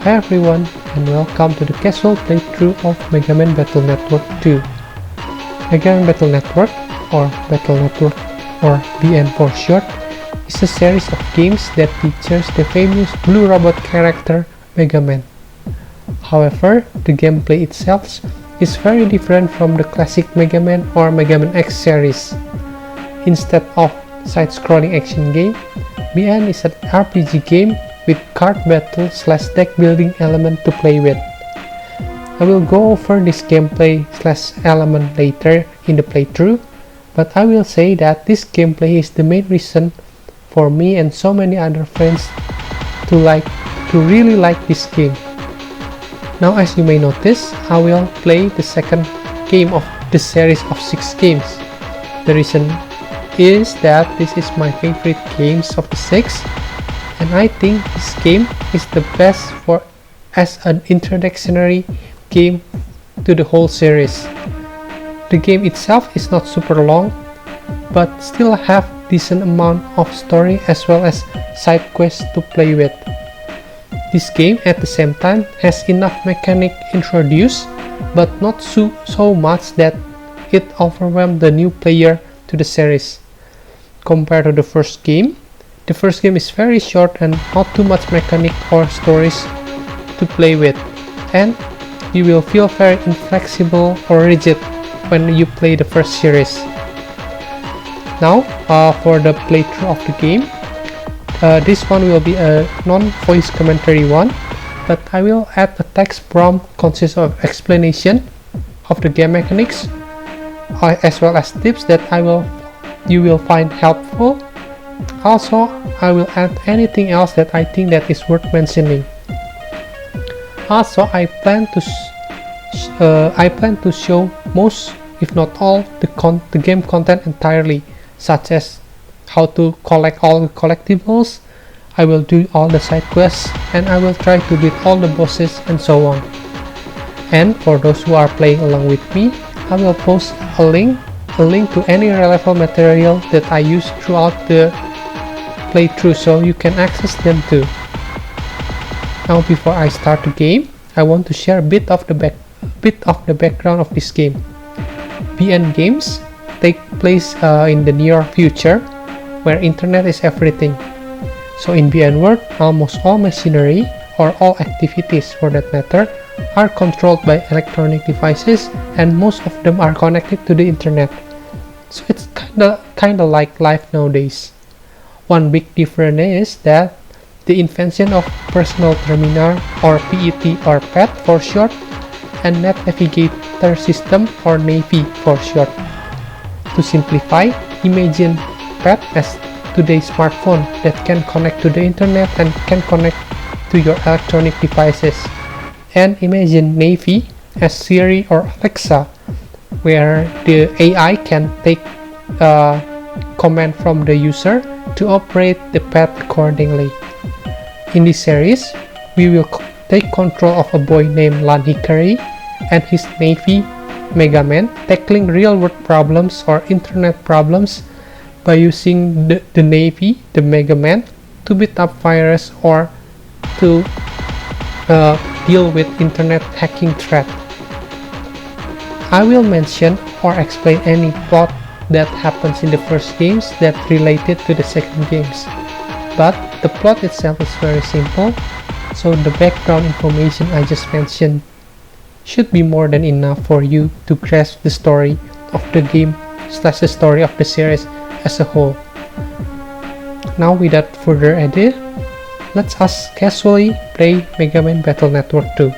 Hi everyone, and welcome to the casual playthrough of Mega Man Battle Network 2. Mega Man Battle Network, or Battle Network, or BN for short, is a series of games that features the famous blue robot character Mega Man. However, the gameplay itself is very different from the classic Mega Man or Mega Man X series. Instead of side-scrolling action game, BN is an RPG game with card battle / deck building element to play with. I will go over this gameplay / element later in the playthrough, but I will say that this gameplay is the main reason for me and so many other friends to really like this game. Now, as you may notice, I will play the second game of the series of 6 games. The reason is that this is my favorite games of the 6, and I think this game is the best as an introductory game to the whole series. The game itself is not super long, but still have decent amount of story as well as side quests to play with. This game at the same time has enough mechanic introduced, but not so much that it overwhelmed the new player to the series. Compared to the first game is very short and not too much mechanic or stories to play with, and you will feel very inflexible or rigid when you play the first series. Now, for the playthrough of the game, this one will be a non-voice commentary one, but I will add a text prompt consist of explanation of the game mechanics, as well as tips that you will find helpful. Also, I will add anything else that I think that is worth mentioning. Also, I plan to show most, if not all, the game content entirely, such as how to collect all the collectibles. I will do all the side quests, and I will try to beat all the bosses and so on. And for those who are playing along with me, I will post a link to any relevant material that I use throughout the playthrough, so you can access them too. Now, before I start the game, I want to share a bit of the background of this game. BN games take place in the near future, where internet is everything. So in BN world, almost all machinery, or all activities for that matter, are controlled by electronic devices, and most of them are connected to the internet. So it's kinda like life nowadays. One big difference is that the invention of personal terminal, or PET or PET for short, and net navigator system, or NAVI for short. To simplify, imagine PET as today's smartphone that can connect to the internet and can connect to your electronic devices. And imagine NAVI as Siri or Alexa, where the AI can take command from the user to operate the PET accordingly. In this series, we will take control of a boy named Lan Hickory and his NAVI Mega Man, tackling real-world problems or internet problems by using the NAVI, the Mega Man, to beat up virus or to deal with internet hacking threat. I will mention or explain any plot that happens in the first games that related to the second games, but the plot itself is very simple, so the background information I just mentioned should be more than enough for you to grasp the story of the game / the story of the series as a whole. Now, without further ado, let us casually play Mega Man Battle Network 2.